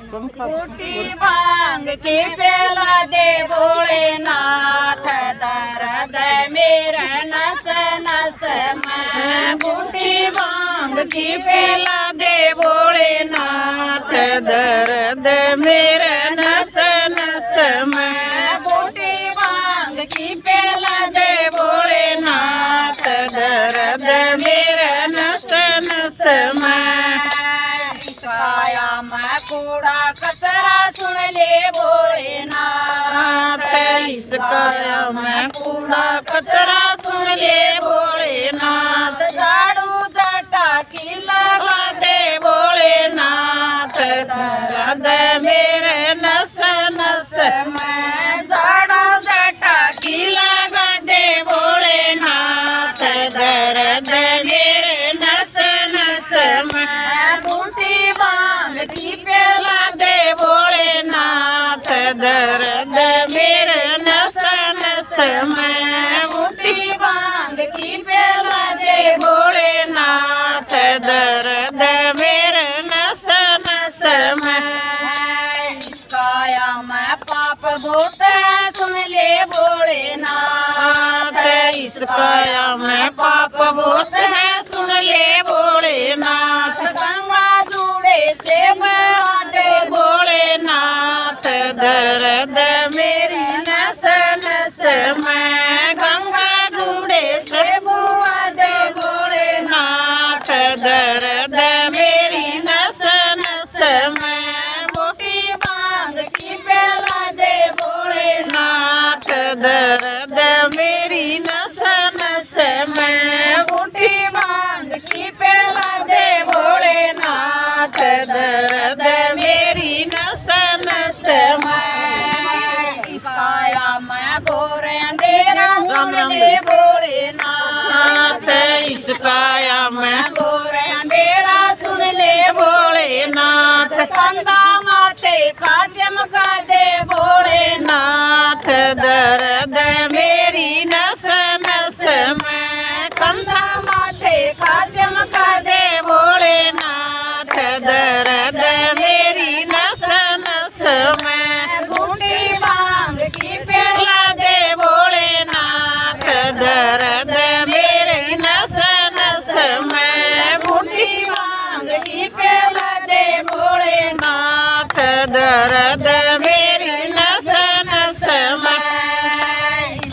बूटी भांग की पेला दे भोलेनाथ, दर्द मेरा नस नस में। बूटी भांग की पेला दे भोलेनाथ, दर्द मेरा नस नस में। बूटी भांग की पेला दे भोलेनाथ, दर्द मेरा नस नस में। काया मैं कूड़ा कचरा सुन ले भोलेनाथ, इस काया मैं कूड़ा कचरा सुन ले भोलेनाथ। झाड़ू जटा की लगा दे भोलेनाथ, दर्द मेरे नस नस में। झाड़ू जटा की लगा दे भोलेनाथ, दर्द मेरे नस नस में। बूटी भांग की पेला दे भोलेनाथ, दर्द मेरे नस नस में। बूटी भांग की पेला दे भोलेनाथ, दर्द मेरे नस नस में। काया मैं पाप भूत सुन ले भोलेनाथ, इस काया मैं पाप भूत है सुन ले भोलेनाथ। गंगा जुड़े से बहा दे भोलेनाथ, दर्द मेरी नस नस में। गंगा जुड़े से बुआ दे भोलेनाथ, दर्द मेरी नस नस में। बूटी भांग की पेला दे भोलेनाथ, दर्द मेरी नस नस में। बूटी भांग की पेला दे भोलेनाथ, दर्द मेरी नस नस में। काया मैं गोरे अंधेरा सुन ले भोलेनाथ, इस काया मैं गोरे अंधेरा सुन ले भोलेनाथ। कंधा माथे का चमका दे भोलेनाथ, दर्द मेरी नस नस में। कंधा माथे का चमका दे भोलेनाथ, दर्द मेरी नस नस में। बूटी भांग की पेला दे भोलेनाथ, दर्द मेरी नस नस में। बूटी भांग की पेला दे भोलेनाथ, दर्द मेरी नस नस में।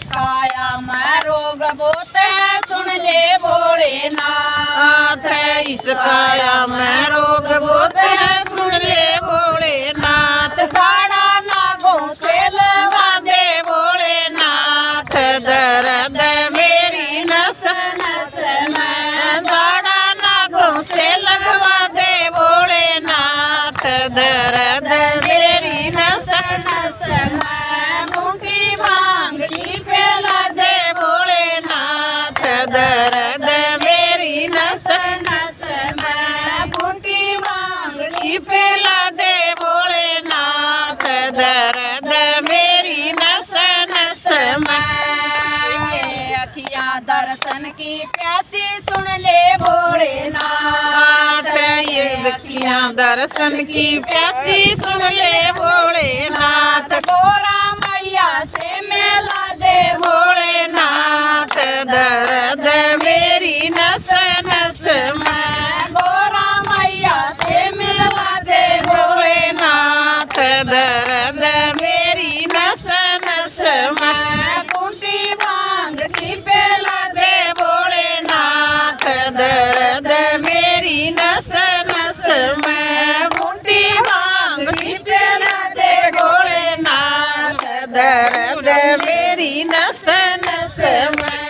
काया मैं रोग बोत है सुन ले भोलेनाथ, इस काया मैं रोग बोत है सुन ले भोलेनाथ। काड़ा नागों से लगा दे भोलेनाथ, दर्द मेरी नस नस में। काड़ा नागों से लगवा दे भोलेनाथ, दर्द मेरी नस नस में। बूटी भांग की पेला दे भोलेनाथ, दर्द मेरी नस नस में। बूटी भांग की पेला दे भोलेनाथ, दर्द मेरी नस नस में। अखियाँ दर्शन की प्यासी सुन ले भोलेनाथ, ये अखियाँ दर्शन की प्यासी सुन ले भोलेनाथ। गोरा मैया से मेला दे भोलेनाथ, दर्द मेरी नस नस में। गोरा मैया से मेला दे भोलेनाथ, दर्द मेरी नस नस में। बूटी भांग की पेला दे भोलेनाथ, दर्द मेरी नस नस में। बूटी भांग की पेला दे भोलेनाथ, दर्द मेरी नस नस में।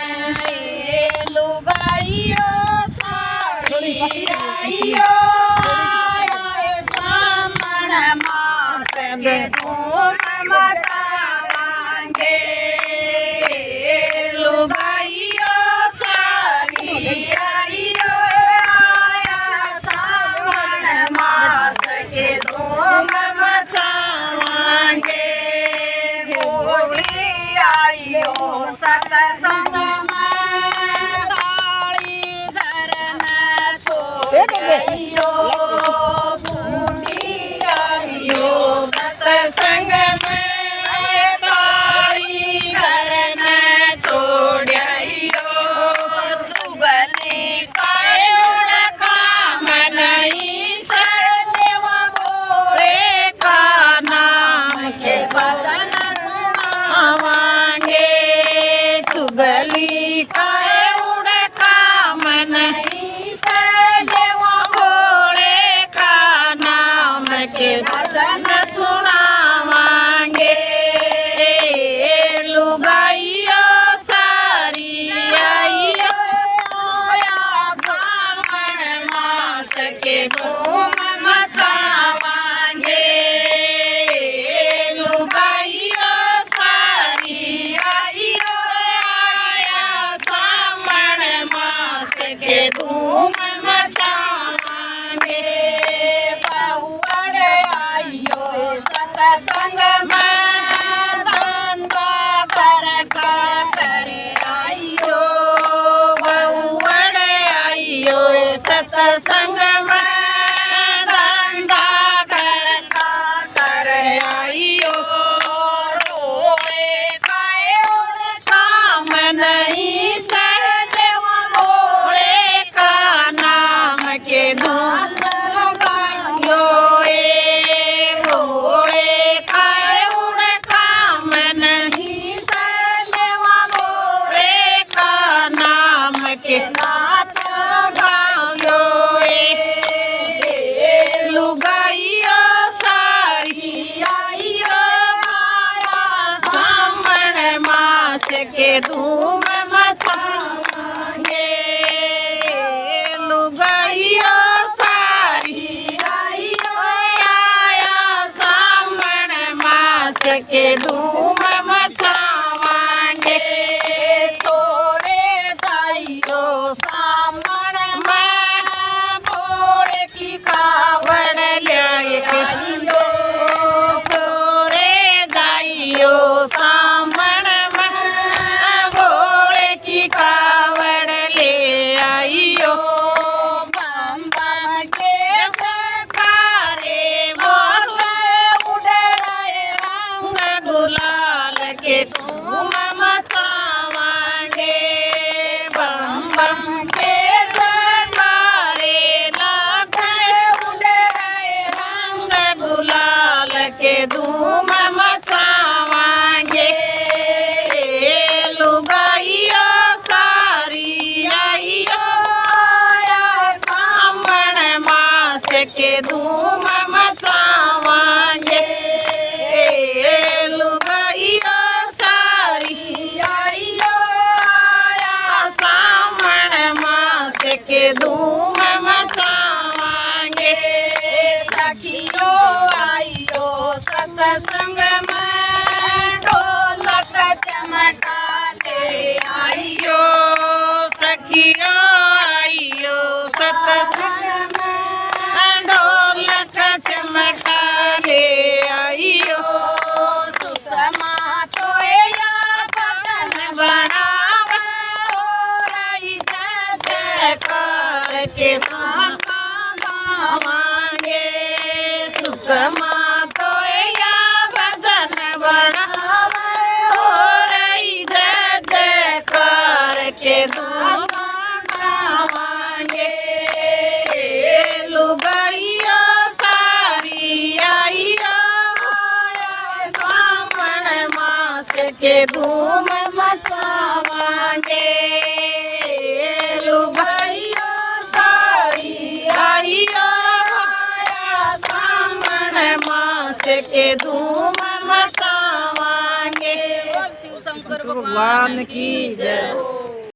के भजन सुनावांगे। लुगाइयो सारी आइयो आया सावन मास के धूम मचावांगे। लुगाइयो सारी आइयो आया सावन मास के धूम मचावांगे। बहुअड़ आइयो सतसंग में धंधा करे आइयो। बहुअड़ आइयो सतसंग में धंधा करे आइयो। रोए खाए और काम नहीं सहले भोले का नाम के धूम लगाइयो। भोले खाए और काम नहीं सहले भोले का नाम के नाच गाइयो। लुगाइयो सारी आइयो आया सावन मास के धूम मचावांगे। लुगाइयो सारी आइयो आया सावन मास के धूम मचावांगे। थोड़े जाइयो सामण में भोले की कावड़ ल्याए आइयो। थोड़े जाइयो सामण में भोले की कावड़ ले आइयो। बम बम के जयकारे बोले उड़ रहे रंग गुलाल के धूम मचावांगे। बम बम के जयकारे लागे उड़ रहे रंग गुलाल के धूम मचावांगे। लुगाइयो सारी आइयो आया सावन मास के धूम मचावांगे। लुगाइयो सारी आइयो आया सावन मास के धूम मचावांगे। सखियो आइयो सतसंग में ढोलक चमटा ले आइयो। सखियो आइयो सतसंग में ढोलक चमटा ले आइयो। सुषमा तो या भजन बनावे हो रही जयकार के साथ गावांगे। सुषमा तो या भजन बनावे हो रही जयकार के साथ गावांगे। लुगाइयो सारी आइयो आया सावन मास के धूम मचावांगे। लुगाइयो सारी आइयो आया सावन मास के धूम मचावांगे। शिव शंकर भगवान की जय।